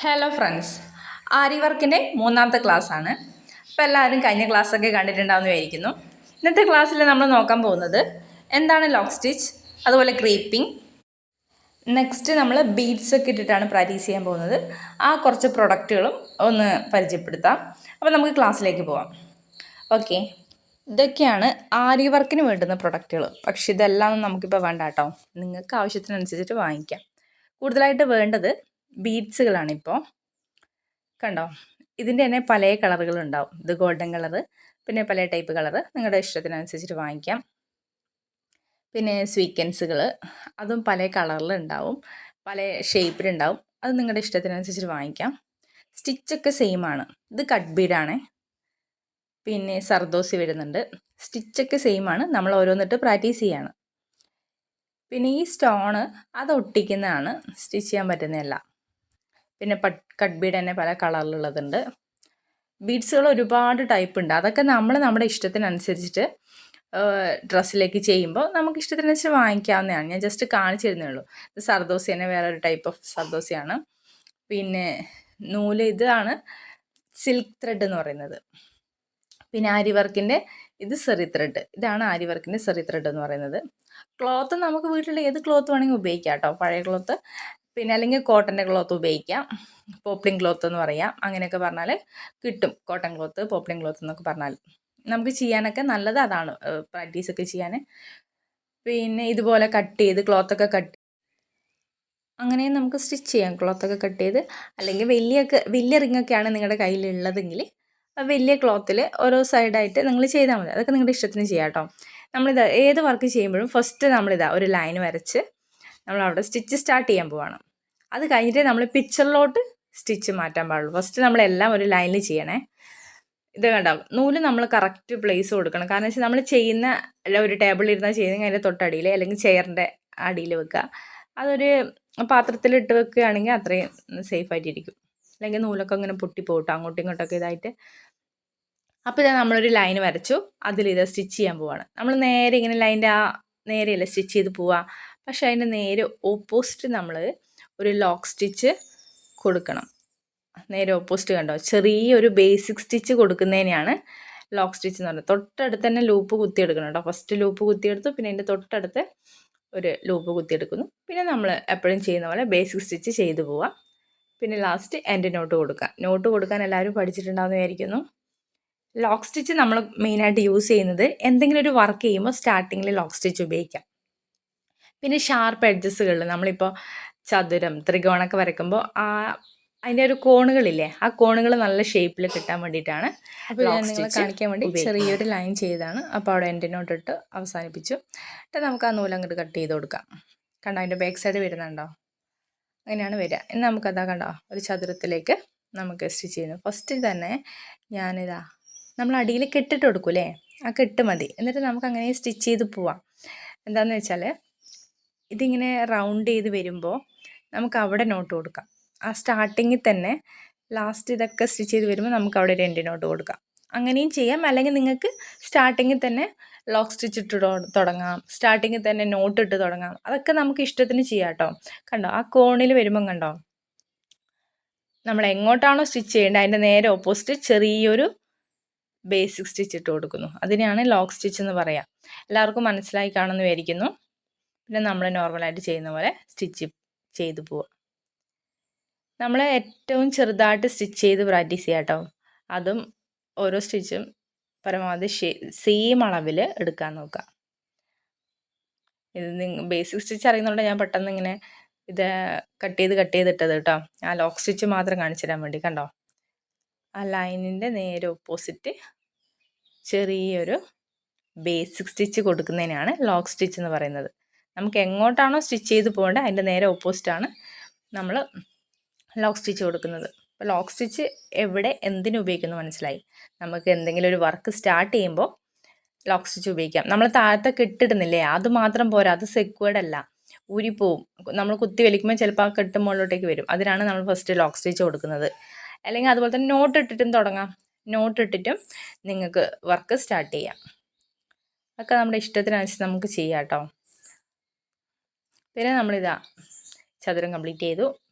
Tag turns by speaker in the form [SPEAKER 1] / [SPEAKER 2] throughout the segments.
[SPEAKER 1] Hello friends, ആരി വർക്കിൻ്റെ മൂന്നാമത്തെ ക്ലാസ്സാണ്. അപ്പോൾ എല്ലാവരും കഴിഞ്ഞ ക്ലാസ്സൊക്കെ കണ്ടിട്ടുണ്ടാവുമെന്ന് വിചാരിക്കുന്നു. ഇന്നത്തെ ക്ലാസ്സിൽ നമ്മൾ നോക്കാൻ പോകുന്നത് എന്താണ് ലോക്ക് സ്റ്റിച്ച്, അതുപോലെ ക്രീപ്പിംഗ്. നെക്സ്റ്റ് നമ്മൾ ബീഡ്സ് ഒക്കെ ഇട്ടിട്ടാണ് പ്രാക്ടീസ് ചെയ്യാൻ പോകുന്നത്. ആ കുറച്ച് പ്രൊഡക്റ്റുകളും ഒന്ന് പരിചയപ്പെടുത്താം. അപ്പോൾ നമുക്ക് ക്ലാസ്സിലേക്ക് പോവാം. ഓക്കെ, ഇതൊക്കെയാണ് ആരി വർക്കിന് വേണ്ടുന്ന പ്രൊഡക്റ്റുകൾ. പക്ഷെ ഇതെല്ലാം നമുക്കിപ്പോൾ വേണ്ട കേട്ടോ, നിങ്ങൾക്ക് ആവശ്യത്തിനനുസരിച്ചിട്ട് വാങ്ങിക്കാം. കൂടുതലായിട്ട് വേണ്ടത് ബീഡ്സുകളാണിപ്പോൾ. കണ്ടോ, ഇതിൻ്റെ തന്നെ പല കളറുകളുണ്ടാവും. ഇത് ഗോൾഡൻ കളറ്, പിന്നെ പല ടൈപ്പ് കളറ് നിങ്ങളുടെ ഇഷ്ടത്തിനനുസരിച്ചിട്ട് വാങ്ങിക്കാം. പിന്നെ സ്വീക്കൻസുകൾ, അതും പല കളറിലുണ്ടാവും, പല ഷേപ്പിലുണ്ടാവും. അത് നിങ്ങളുടെ ഇഷ്ടത്തിനനുസരിച്ചിട്ട് വാങ്ങിക്കാം. സ്റ്റിച്ചൊക്കെ സെയിം ആണ്. ഇത് കട്ട് ബീഡാണ്. പിന്നെ സർദോസി വരുന്നുണ്ട്. സ്റ്റിച്ചൊക്കെ സെയിം ആണ്. നമ്മൾ ഓരോന്നിട്ട് പ്രാക്ടീസ് ചെയ്യാണ്. പിന്നെ ഈ സ്റ്റോണ് അത് ഒട്ടിക്കുന്നതാണ്, സ്റ്റിച്ച് ചെയ്യാൻ പറ്റുന്നതല്ല. പിന്നെ കട്ട് ബീഡ് തന്നെ പല കളറിലുള്ളതുണ്ട്. ബീഡ്സുകൾ ഒരുപാട് ടൈപ്പ് ഉണ്ട്. അതൊക്കെ നമ്മുടെ ഇഷ്ടത്തിനനുസരിച്ചിട്ട് ഡ്രസ്സിലേക്ക് ചെയ്യുമ്പോൾ നമുക്ക് ഇഷ്ടത്തിനനുസരിച്ച് വാങ്ങിക്കാവുന്നതാണ്. ഞാൻ ജസ്റ്റ് കാണിച്ചു തരുന്നേ ഉള്ളൂ. ഇത് സർദോസി തന്നെ വേറൊരു ടൈപ്പ് ഓഫ് സർദോസിയാണ്. പിന്നെ നൂല് ഇതാണ് സിൽക്ക് ത്രെഡ് എന്ന് പറയുന്നത്. പിന്നെ ആരി വർക്കിൻ്റെ ഇത് സെറി ത്രെഡ്. ഇതാണ് ആരി വർക്കിൻ്റെ സെറി ത്രെഡ് എന്ന് പറയുന്നത്. ക്ലോത്ത് നമുക്ക് വീട്ടിൽ ഏത് ക്ലോത്ത് വേണമെങ്കിൽ ഉപയോഗിക്കാം കേട്ടോ. പഴയ ക്ലോത്ത്, പിന്നെ അല്ലെങ്കിൽ കോട്ടൻ്റെ ക്ലോത്ത് ഉപയോഗിക്കാം. പോപ്ലിൻ ക്ലോത്ത് എന്ന് പറയാം. അങ്ങനെയൊക്കെ പറഞ്ഞാൽ കിട്ടും. കോട്ടൺ ക്ലോത്ത്, പോപ്ലിൻ ക്ലോത്ത് എന്നൊക്കെ പറഞ്ഞാൽ നമുക്ക് ചെയ്യാനൊക്കെ നല്ലത് അതാണ്, പ്രാക്ടീസൊക്കെ ചെയ്യാൻ. പിന്നെ ഇതുപോലെ കട്ട് ചെയ്ത് ക്ലോത്തൊക്കെ അങ്ങനെ നമുക്ക് സ്റ്റിച്ച് ചെയ്യാം. ക്ലോത്തൊക്കെ കട്ട് ചെയ്ത്, അല്ലെങ്കിൽ വലിയ റിങ്ങൊക്കെയാണ് നിങ്ങളുടെ കയ്യിലുള്ളതെങ്കിൽ വലിയ ക്ലോത്തിൽ ഓരോ സൈഡായിട്ട് നിങ്ങൾ ചെയ്താൽ മതി. അതൊക്കെ നിങ്ങളുടെ ഇഷ്ടത്തിന് ചെയ്യാം കേട്ടോ. നമ്മളിത് ഏത് വർക്ക് ചെയ്യുമ്പോഴും ഫസ്റ്റ് നമ്മളിതാ ഒരു ലൈൻ വരച്ച് നമ്മളവിടെ സ്റ്റിച്ച് സ്റ്റാർട്ട് ചെയ്യാൻ പോവാണ്. അത് കഴിഞ്ഞിട്ട് നമ്മൾ പിക്ചറിലോട്ട് സ്റ്റിച്ച് മാറ്റാൻ പാടുള്ളൂ. ഫസ്റ്റ് നമ്മളെല്ലാം ഒരു ലൈനിൽ ചെയ്യണേ. ഇത് കണ്ടോ, നൂല് നമ്മൾ കറക്റ്റ് പ്ലേസ് കൊടുക്കണം. കാരണം വെച്ചാൽ നമ്മൾ ചെയ്യുന്ന ഒരു ടേബിളിൽ ഇരുന്നാൽ ചെയ്യുന്നെങ്കിൽ അതിൻ്റെ തൊട്ടടിയിൽ, അല്ലെങ്കിൽ ചെയറിൻ്റെ അടിയിൽ വെക്കുക. അതൊരു പാത്രത്തിലിട്ട് വെക്കുകയാണെങ്കിൽ അത്രയും സേഫായിട്ടിരിക്കും. അല്ലെങ്കിൽ നൂലൊക്കെ ഇങ്ങനെ പൊട്ടിപ്പോട്ടോ അങ്ങോട്ടും ഇങ്ങോട്ടൊക്കെ ഇതായിട്ട്. അപ്പോൾ ഇതാ നമ്മളൊരു ലൈൻ വരച്ചു, അതിലിത് സ്റ്റിച്ച് ചെയ്യാൻ പോവാണ്. നമ്മൾ നേരെ ഇങ്ങനെ ലൈൻ്റെ ആ നേരെയല്ല സ്റ്റിച്ച് ചെയ്ത് പോവുക. പക്ഷേ അതിൻ്റെ നേരെ ഓപ്പോസിറ്റ് നമ്മൾ ഒരു ലോക്ക് സ്റ്റിച്ച് കൊടുക്കണം. നേരെ ഓപ്പോസിറ്റ് കണ്ടോ, ചെറിയൊരു ബേസിക് സ്റ്റിച്ച് കൊടുക്കുന്നതിനെയാണ് ലോക്ക് സ്റ്റിച്ച് എന്ന് പറയുന്നത്. തൊട്ടടുത്ത് തന്നെ ലൂപ്പ് കുത്തിയെടുക്കണം കേട്ടോ. ഫസ്റ്റ് ലൂപ്പ് കുത്തിയെടുത്തു, പിന്നെ അതിൻ്റെ തൊട്ടടുത്ത് ഒരു ലൂപ്പ് കുത്തിയെടുക്കുന്നു. പിന്നെ നമ്മൾ എപ്പോഴും ചെയ്യുന്ന പോലെ ബേസിക് സ്റ്റിച്ച് ചെയ്തു പോവാം. പിന്നെ ലാസ്റ്റ് എൻഡ് നോട്ട് കൊടുക്കുക. നോട്ട് കൊടുക്കാൻ എല്ലാവരും പഠിച്ചിട്ടുണ്ടാവുമെന്ന് വിചാരിക്കുന്നു. ലോക്ക് സ്റ്റിച്ച് നമ്മൾ മെയിനായിട്ട് യൂസ് ചെയ്യുന്നത് എന്തെങ്കിലും ഒരു വർക്ക് ചെയ്യുമ്പോൾ സ്റ്റാർട്ടിങ്ങിൽ ലോക്ക് സ്റ്റിച്ച് ഉപയോഗിക്കാം. പിന്നെ ഷാർപ്പ് എഡ്ജസുകളിൽ നമ്മളിപ്പോൾ ചതുരം, ത്രികോണമൊക്കെ വരയ്ക്കുമ്പോൾ അതിൻ്റെ ഒരു കോണുകളില്ലേ, ആ കോണുകൾ നല്ല ഷേപ്പിൽ കിട്ടാൻ വേണ്ടിയിട്ടാണ് ലോക്ക് സ്റ്റിച്ച് കാണിക്കാൻ വേണ്ടി ചെറിയൊരു ലൈൻ ചെയ്താണ്. അപ്പോൾ അവിടെ എൻഡ് നോട്ട് ഇട്ട് അവസാനിപ്പിച്ചു. എന്നിട്ട് നമുക്ക് ആ നൂലങ്ങോട്ട് കട്ട് ചെയ്ത് കൊടുക്കാം. കണ്ടോ, അതിൻ്റെ ബാക്ക് സൈഡ് വരുന്നുണ്ടോ, അങ്ങനെയാണ് വരിക. ഇനി നമുക്കതാ കണ്ടോ, ഒരു ചതുരത്തിലേക്ക് നമുക്ക് സ്റ്റിച്ച് ചെയ്യുന്നു. ഫസ്റ്റ് തന്നെ ഞാനിതാ നമ്മൾ അടിയിൽ കെട്ടിട്ട് കൊടുക്കൂലേ, ആ കെട്ട് മതി. എന്നിട്ട് നമുക്ക് അങ്ങനെ സ്റ്റിച്ച് ചെയ്ത് പോവാം. എന്താണെന്ന് വെച്ചാൽ ഇതിങ്ങനെ റൗണ്ട് ചെയ്ത് വരുമ്പോൾ നമുക്ക് അവിടെ നോട്ട് കൊടുക്കാം. ആ സ്റ്റാർട്ടിങ്ങിൽ തന്നെ ലാസ്റ്റ് ഇതൊക്കെ സ്റ്റിച്ച് ചെയ്ത് വരുമ്പോൾ നമുക്ക് അവിടെ ഒരു എൻഡ് നോട്ട് കൊടുക്കാം. അങ്ങനെയും ചെയ്യാം. അല്ലെങ്കിൽ നിങ്ങൾക്ക് സ്റ്റാർട്ടിങ്ങിൽ തന്നെ ലോക്ക് സ്റ്റിച്ച് ഇട്ട് തുടങ്ങാം, സ്റ്റാർട്ടിങ്ങിൽ തന്നെ നോട്ട് ഇട്ട് തുടങ്ങാം. അതൊക്കെ നമുക്ക് ഇഷ്ടത്തിന് ചെയ്യാം കേട്ടോ. കണ്ടോ, ആ കോണിൽ വരുമ്പം കണ്ടോ, നമ്മൾ എങ്ങോട്ടാണോ സ്റ്റിച്ച് ചെയ്യേണ്ടത് അതിൻ്റെ നേരെ ഓപ്പോസിറ്റ് ചെറിയൊരു ബേസിക് സ്റ്റിച്ച് ഇട്ട് കൊടുക്കുന്നു. അതിനെയാണ് ലോക്ക് സ്റ്റിച്ച് എന്ന് പറയാം. എല്ലാവർക്കും മനസ്സിലായി കാണുമെന്ന് വിചാരിക്കുന്നു. പിന്നെ നമ്മൾ നോർമലായിട്ട് ചെയ്യുന്ന പോലെ സ്റ്റിച്ച് ചെയ്ത് പോവുക. നമ്മൾ ഏറ്റവും ചെറുതായിട്ട് സ്റ്റിച്ച് ചെയ്ത് പ്രാക്ടീസ് ചെയ്യാം കേട്ടോ. അതും ഓരോ സ്റ്റിച്ചും പരമാവധി സെയിം അളവിൽ എടുക്കാൻ നോക്കുക. ഇത് ബേസിക് സ്റ്റിച്ച് അറിയുന്നുണ്ട്, ഞാൻ പെട്ടെന്ന് ഇങ്ങനെ ഇത് കട്ട് ചെയ്തിട്ടത് കേട്ടോ. ആ ലോക്ക് സ്റ്റിച്ച് മാത്രം കാണിച്ചു തരാൻ വേണ്ടി. കണ്ടോ, ആ ലൈനിൻ്റെ നേരെ ഓപ്പോസിറ്റ് ചെറിയൊരു ബേസിക് സ്റ്റിച്ച് കൊടുക്കുന്നതിനാണ് ലോക്ക് സ്റ്റിച്ച് എന്ന് പറയുന്നത്. നമുക്ക് എങ്ങോട്ടാണോ സ്റ്റിച്ച് ചെയ്ത് പോകേണ്ടത് അതിൻ്റെ നേരെ ഓപ്പോസിറ്റാണ് നമ്മൾ ലോക്ക് സ്റ്റിച്ച് കൊടുക്കുന്നത്. അപ്പോൾ ലോക്ക് സ്റ്റിച്ച് എവിടെ എന്തിനു ഉപയോഗിക്കുന്നു മനസ്സിലായി. നമുക്ക് എന്തെങ്കിലും ഒരു വർക്ക് സ്റ്റാർട്ട് ചെയ്യുമ്പോൾ ലോക്ക് സ്റ്റിച്ച് ഉപയോഗിക്കാം. നമ്മൾ താഴത്തെ കെട്ടിടുന്നില്ലേ, അത് മാത്രം പോരാ, അത് സെക്വേർഡ് അല്ല, ഊരിപ്പോവും. നമ്മൾ കുത്തി വലിക്കുമ്പോൾ ചിലപ്പോൾ ആ കെട്ട് മുകളിലോട്ടേക്ക് വരും. അതിനാണ് നമ്മൾ ഫസ്റ്റ് ലോക്ക് സ്റ്റിച്ച് കൊടുക്കുന്നത്. അല്ലെങ്കിൽ അതുപോലെ തന്നെ നോട്ട് ഇട്ടിട്ടും തുടങ്ങാം. നോട്ട് ഇട്ടിട്ടും നിങ്ങൾക്ക് വർക്ക് സ്റ്റാർട്ട് ചെയ്യാം. അതൊക്കെ നമ്മുടെ ഇഷ്ടത്തിനനുസരിച്ച് നമുക്ക് ചെയ്യാം കേട്ടോ. പിന്നെ നമ്മളിതാ ചതുരം കംപ്ലീറ്റ് ചെയ്തു.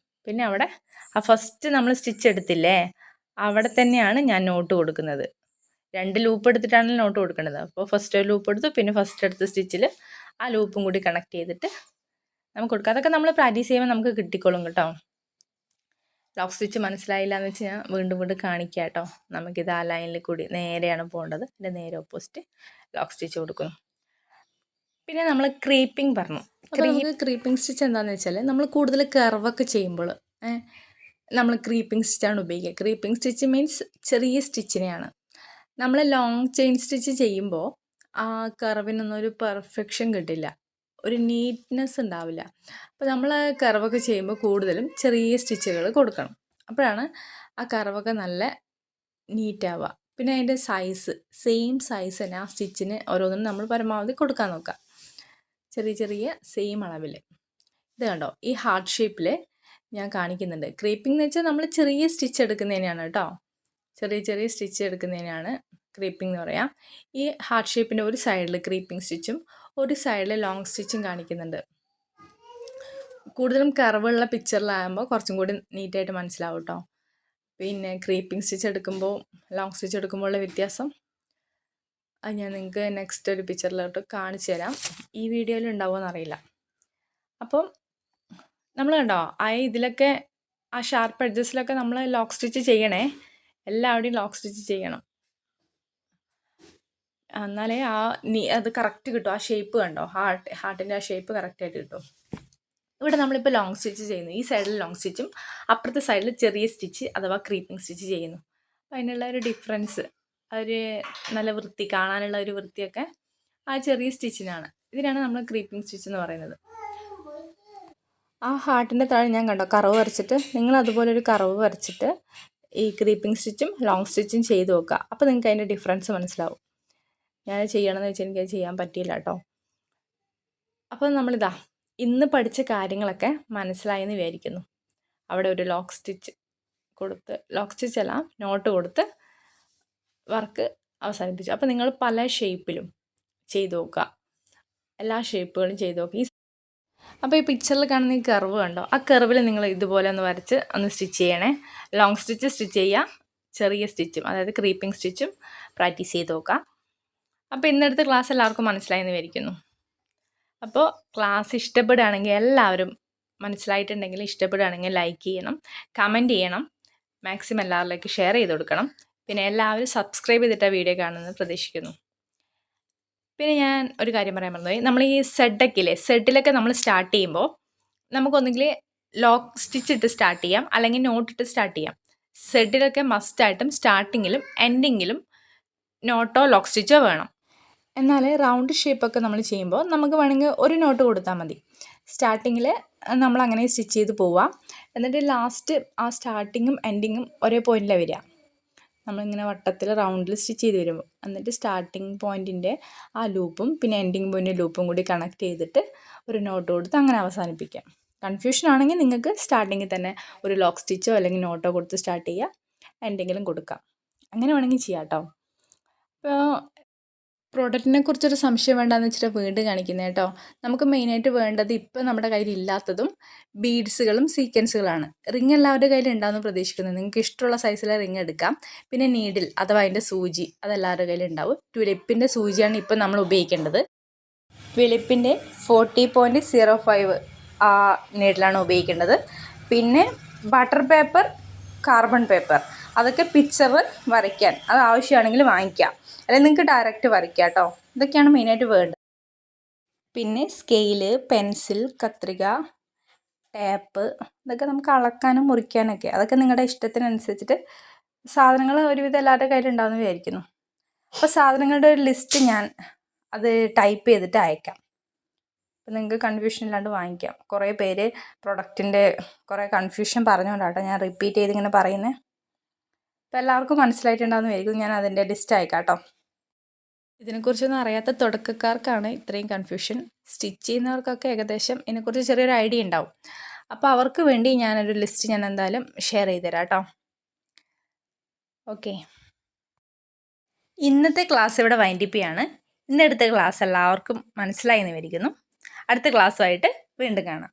[SPEAKER 1] പിന്നെ അവിടെ ആ ഫസ്റ്റ് നമ്മൾ സ്റ്റിച്ച് എടുത്തില്ലേ അവിടെ തന്നെയാണ് ഞാൻ നോട്ട് കൊടുക്കുന്നത്. 2 ലൂപ്പ് എടുത്തിട്ടാണ് നോട്ട് കൊടുക്കേണ്ടത്. അപ്പോൾ ഫസ്റ്റ് ഒരു ലൂപ്പ് എടുത്തു, പിന്നെ ഫസ്റ്റ് എടുത്ത സ്റ്റിച്ചിൽ ആ ലൂപ്പും കൂടി കണക്ട് ചെയ്തിട്ട് നമുക്ക് കൊടുക്കാം. അതൊക്കെ നമ്മൾ പ്രാക്ടീസ് ചെയ്യുമ്പോൾ നമുക്ക് കിട്ടിക്കോളും കേട്ടോ. ലോക്ക് സ്റ്റിച്ച് മനസ്സിലായില്ല എന്ന് വെച്ച് ഞാൻ വീണ്ടും വീണ്ടും കാണിക്കാം കേട്ടോ. നമുക്കിത് ആ ലൈനിൽ കൂടി നേരെയാണ് പോകേണ്ടത്. ഇതിൻ്റെ നേരെ ഓപ്പോസിറ്റ് ലോക്ക് സ്റ്റിച്ച് കൊടുക്കുന്നു. പിന്നെ നമ്മൾ ക്രീപ്പിംഗ് പറഞ്ഞു. നമുക്ക് ക്രീപ്പിംഗ് സ്റ്റിച്ച് എന്താണെന്ന് വെച്ചാൽ നമ്മൾ കൂടുതൽ കർവൊക്കെ ചെയ്യുമ്പോൾ നമ്മൾ ക്രീപ്പിംഗ് സ്റ്റിച്ചാണ് ഉപയോഗിക്കുക. ക്രീപ്പിംഗ് സ്റ്റിച്ച് മീൻസ് ചെറിയ സ്റ്റിച്ചിനെയാണ്. നമ്മൾ ലോങ് ചെയിൻ സ്റ്റിച്ച് ചെയ്യുമ്പോൾ ആ കർവിനൊന്നും ഒരു പെർഫെക്ഷൻ കിട്ടില്ല, ഒരു നീറ്റ്നെസ് ഉണ്ടാവില്ല. അപ്പോൾ നമ്മൾ കർവൊക്കെ ചെയ്യുമ്പോൾ കൂടുതലും ചെറിയ സ്റ്റിച്ചുകൾ കൊടുക്കണം. അപ്പോഴാണ് ആ കർവൊക്കെ നല്ല നീറ്റാവുക. പിന്നെ അതിൻ്റെ സൈസ് സെയിം സൈസ് തന്നെ ആ സ്റ്റിച്ചിന് ഓരോന്നിനും നമ്മൾ പരമാവധി കൊടുക്കാൻ നോക്കുക, ചെറിയ ചെറിയ സെയിം അളവിൽ. ഇത് കണ്ടോ, ഈ ഹാർട്ട് ഷേപ്പിൽ ഞാൻ കാണിക്കുന്നുണ്ട്. ക്രീപ്പിംഗ് എന്ന് വെച്ചാൽ നമ്മൾ ചെറിയ സ്റ്റിച്ച് എടുക്കുന്നതിനാണ് കേട്ടോ. ചെറിയ ചെറിയ സ്റ്റിച്ച് എടുക്കുന്നതിനാണ് ക്രീപ്പിംഗ് എന്ന് പറയാം. ഈ ഹാർട്ട് ഷേപ്പിൻ്റെ ഒരു സൈഡിൽ ക്രീപ്പിംഗ് സ്റ്റിച്ചും ഒരു സൈഡിൽ ലോങ് സ്റ്റിച്ചും കാണിക്കുന്നുണ്ട്. കൂടുതലും കർവുള്ള പിക്ചറിലാകുമ്പോൾ കുറച്ചും കൂടി നീറ്റായിട്ട് മനസ്സിലാവും കേട്ടോ. പിന്നെ ക്രീപ്പിംഗ് സ്റ്റിച്ച് എടുക്കുമ്പോൾ ലോങ് സ്റ്റിച്ച് എടുക്കുമ്പോൾ ഉള്ള വ്യത്യാസം അത് ഞാൻ നിങ്ങൾക്ക് നെക്സ്റ്റ് ഒരു പിക്ചറിലോട്ട് കാണിച്ചു തരാം. ഈ വീഡിയോയിൽ ഉണ്ടാവുമെന്ന് അറിയില്ല. അപ്പം നമ്മൾ കണ്ടോ ഇതിലൊക്കെ ആ ഷാർപ്പ് എഡ്ജസിലൊക്കെ നമ്മൾ ലോക്ക് സ്റ്റിച്ച് ചെയ്യണേ. എല്ലാവരുടെയും ലോക്ക് സ്റ്റിച്ച് ചെയ്യണം, എന്നാലേ അത് കറക്റ്റ് കിട്ടും. ആ ഷേപ്പ് കണ്ടോ, ഹാർട്ടിൻ്റെ ആ ഷേപ്പ് കറക്റ്റായിട്ട് കിട്ടും. ഇവിടെ നമ്മളിപ്പോൾ ലോങ് സ്റ്റിച്ച് ചെയ്യുന്നു. ഈ സൈഡിൽ ലോങ് സ്റ്റിച്ചും അപ്പുറത്തെ സൈഡിൽ ചെറിയ സ്റ്റിച്ച് അഥവാ ക്രീപ്പിംഗ് സ്റ്റിച്ച് ചെയ്യുന്നു. അപ്പോൾ അതിനുള്ള ഒരു ഡിഫറൻസ്, ഒരു നല്ല വൃത്തി, കാണാനുള്ള ഒരു വൃത്തിയൊക്കെ ആ ചെറിയ സ്റ്റിച്ചിനാണ്. ഇതിനാണ് നമ്മൾ ക്രീപ്പിംഗ് സ്റ്റിച്ച് എന്ന് പറയുന്നത്. ആ ഹാർട്ടിൻ്റെ താഴെ ഞാൻ കണ്ടോ കർവ് വരച്ചിട്ട്, നിങ്ങൾ അതുപോലെ ഒരു കർവ് വരച്ചിട്ട് ഈ ക്രീപ്പിംഗ് സ്റ്റിച്ചും ലോങ് സ്റ്റിച്ചും ചെയ്ത് നോക്കുക. അപ്പോൾ നിങ്ങൾക്ക് അതിൻ്റെ ഡിഫറൻസ് മനസ്സിലാവും. ഞാൻ ചെയ്യണമെന്ന് വെച്ചാൽ എനിക്കത് ചെയ്യാൻ പറ്റിയില്ല കേട്ടോ. അപ്പോൾ നമ്മളിതാ ഇന്ന് പഠിച്ച കാര്യങ്ങളൊക്കെ മനസ്സിലായെന്ന് വിചാരിക്കുന്നു. അവിടെ ഒരു ലോക്ക് സ്റ്റിച്ച് കൊടുത്ത്, ലോക്ക് സ്റ്റിച്ച് അല്ല നോട്ട് കൊടുത്ത് വർക്ക് അവസാനിപ്പിച്ചു. അപ്പോൾ നിങ്ങൾ പല ഷേപ്പിലും ചെയ്ത് നോക്കുക, എല്ലാ ഷേപ്പുകളും ചെയ്ത് നോക്കുക. അപ്പോൾ ഈ പിക്ചറിൽ കാണുന്ന ഈ കർവ് കണ്ടോ, ആ കർവിൽ നിങ്ങൾ ഇതുപോലെ ഒന്ന് വരച്ച് ഒന്ന് സ്റ്റിച്ച് ചെയ്യണേ. ലോങ് സ്റ്റിച്ച് സ്റ്റിച്ച് ചെയ്യുക, ചെറിയ സ്റ്റിച്ചും അതായത് ക്രീപ്പിംഗ് സ്റ്റിച്ചും പ്രാക്ടീസ് ചെയ്ത് നോക്കുക. അപ്പോൾ ഇന്നടുത്ത ക്ലാസ് എല്ലാവർക്കും മനസ്സിലായെന്ന് വിചാരിക്കുന്നു. അപ്പോൾ ക്ലാസ് ഇഷ്ടപ്പെടുകയാണെങ്കിൽ എല്ലാവരും, മനസ്സിലായിട്ടുണ്ടെങ്കിൽ ഇഷ്ടപ്പെടുകയാണെങ്കിൽ ലൈക്ക് ചെയ്യണം, കമൻറ്റ് ചെയ്യണം, മാക്സിമം എല്ലാവരിലേക്ക് ഷെയർ ചെയ്ത് കൊടുക്കണം. പിന്നെ എല്ലാവരും സബ്സ്ക്രൈബ് ചെയ്തിട്ട് വീഡിയോ കാണുമെന്ന് പ്രതീക്ഷിക്കുന്നു. പിന്നെ ഞാൻ ഒരു കാര്യം പറയാൻ മറന്നുപോയി. നമ്മൾ ഈ സെഡിലൊക്കെ നമ്മൾ സ്റ്റാർട്ട് ചെയ്യുമ്പോൾ നമുക്കൊന്നെങ്കിൽ ലോക്ക് സ്റ്റിച്ച് ഇട്ട് സ്റ്റാർട്ട് ചെയ്യാം, അല്ലെങ്കിൽ നോട്ട് ഇട്ട് സ്റ്റാർട്ട് ചെയ്യാം. സെഡിലൊക്കെ മസ്റ്റായിട്ടും സ്റ്റാർട്ടിങ്ങിലും എൻഡിങ്ങിലും നോട്ടോ ലോക്ക് സ്റ്റിച്ചോ വേണം. എന്നാൽ റൗണ്ട് ഷേപ്പൊക്കെ നമ്മൾ ചെയ്യുമ്പോൾ നമുക്ക് വേണമെങ്കിൽ ഒരു നോട്ട് കൊടുത്താൽ മതി. സ്റ്റാർട്ടിങ്ങിൽ നമ്മൾ അങ്ങനെ സ്റ്റിച്ച് ചെയ്ത് പോവാം. എന്നിട്ട് ലാസ്റ്റ് ആ സ്റ്റാർട്ടിങ്ങും എൻഡിങ്ങും ഒരേ പോയിന്റിലാണ് വരിക. നമ്മളിങ്ങനെ വട്ടത്തിൽ റൗണ്ടിൽ സ്റ്റിച്ച് ചെയ്ത് വരുമ്പോൾ എന്നിട്ട് സ്റ്റാർട്ടിങ് പോയിൻറ്റിൻ്റെ ആ ലൂപ്പും പിന്നെ എൻഡിങ് പോയിൻറ്റിൻ്റെ ലൂപ്പും കൂടി കണക്ട് ചെയ്തിട്ട് ഒരു നോട്ട് കൊടുത്ത് അങ്ങനെ അവസാനിപ്പിക്കാം. കൺഫ്യൂഷൻ ആണെങ്കിൽ നിങ്ങൾക്ക് സ്റ്റാർട്ടിങ്ങിൽ തന്നെ ഒരു ലോക്ക് സ്റ്റിച്ചോ അല്ലെങ്കിൽ നോട്ടോ കൊടുത്ത് സ്റ്റാർട്ട് ചെയ്യുക, എൻഡിങ്ങിലും കൊടുക്കാം. അങ്ങനെ വേണമെങ്കിൽ ചെയ്യാം കേട്ടോ. അപ്പോൾ പ്രോഡക്റ്റിനെ കുറിച്ചൊരു സംശയം വേണ്ടാന്ന് വെച്ചിട്ട് വീണ്ടും കാണിക്കുന്നത് കേട്ടോ. നമുക്ക് മെയിനായിട്ട് വേണ്ടത് ഇപ്പോൾ നമ്മുടെ കയ്യിൽ ഇല്ലാത്തതും ബീഡ്സുകളും സീക്വൻസുകളാണ്. റിങ് എല്ലാവരുടെ കയ്യിൽ ഉണ്ടാകുമെന്ന് പ്രതീക്ഷിക്കുന്നു. നിങ്ങൾക്ക് ഇഷ്ടമുള്ള സൈസിലെ റിങ് എടുക്കാം. പിന്നെ നീഡിൽ അഥവാ അതിൻ്റെ സൂചി അതെല്ലാവരുടെ കയ്യിൽ ഉണ്ടാവും. ട്യുലിപ്പിൻ്റെ സൂചിയാണ് ഇപ്പോൾ നമ്മൾ ഉപയോഗിക്കേണ്ടത്. ട്യുലിപ്പിൻ്റെ 40.05 ആ നീഡിലാണ് ഉപയോഗിക്കേണ്ടത്. പിന്നെ ബട്ടർ പേപ്പർ, കാർബൺ പേപ്പർ, അതൊക്കെ പിക്ചർ വരയ്ക്കാൻ അത് ആവശ്യമാണെങ്കിൽ വാങ്ങിക്കാം, അല്ലെങ്കിൽ നിങ്ങൾക്ക് ഡയറക്റ്റ് വരയ്ക്കാം കേട്ടോ. ഇതൊക്കെയാണ് മെയിനായിട്ട് വേണ്ടത്. പിന്നെ സ്കെയില്, പെൻസിൽ, കത്രിക, ടേപ്പ്, ഇതൊക്കെ നമുക്ക് അളക്കാനും മുറിക്കാനൊക്കെ, അതൊക്കെ നിങ്ങളുടെ ഇഷ്ടത്തിനനുസരിച്ചിട്ട് സാധനങ്ങൾ ഒരുവിധം എല്ലാവരുടെ കയ്യിലുണ്ടാവുമെന്ന് വിചാരിക്കുന്നു. അപ്പോൾ സാധനങ്ങളുടെ ഒരു ലിസ്റ്റ് ഞാൻ അത് ടൈപ്പ് ചെയ്തിട്ട് അയക്കാം. അപ്പോൾ നിങ്ങൾക്ക് കൺഫ്യൂഷൻ ഇല്ലാണ്ട് വാങ്ങിക്കാം. കുറേ പേര് പ്രൊഡക്റ്റിൻ്റെ കുറേ കൺഫ്യൂഷൻ പറഞ്ഞുകൊണ്ടാട്ടോ ഞാൻ റിപ്പീറ്റ് ചെയ്ത് ഇങ്ങനെ പറയുന്നത്. അപ്പോൾ എല്ലാവർക്കും മനസ്സിലായിട്ടുണ്ടാകുമെന്ന് വിചാരിക്കുന്നു. ഞാൻ അതിൻ്റെ ലിസ്റ്റ് അയക്കാം കേട്ടോ. ഇതിനെക്കുറിച്ചൊന്നും അറിയാത്ത തുടക്കക്കാർക്കാണ് ഇത്രയും കൺഫ്യൂഷൻ. സ്റ്റിച്ച് ചെയ്യുന്നവർക്കൊക്കെ ഏകദേശം ഇതിനെക്കുറിച്ച് ചെറിയൊരു ഐഡിയ ഉണ്ടാവും. അപ്പോൾ അവർക്ക് വേണ്ടി ഞാനൊരു ലിസ്റ്റ് ഞാൻ എന്തായാലും ഷെയർ ചെയ്ത് തരാം കേട്ടോ. ഓക്കെ, ഇന്നത്തെ ക്ലാസ് ഇവിടെ വൈൻഡപ്പ് ചെയ്യാണ്. ഇന്നെടുത്ത ക്ലാസ് എല്ലാവർക്കും മനസ്സിലായി എന്ന് വിചാരിക്കുന്നു. അടുത്ത ക്ലാസ്സുമായിട്ട് വീണ്ടും കാണാം.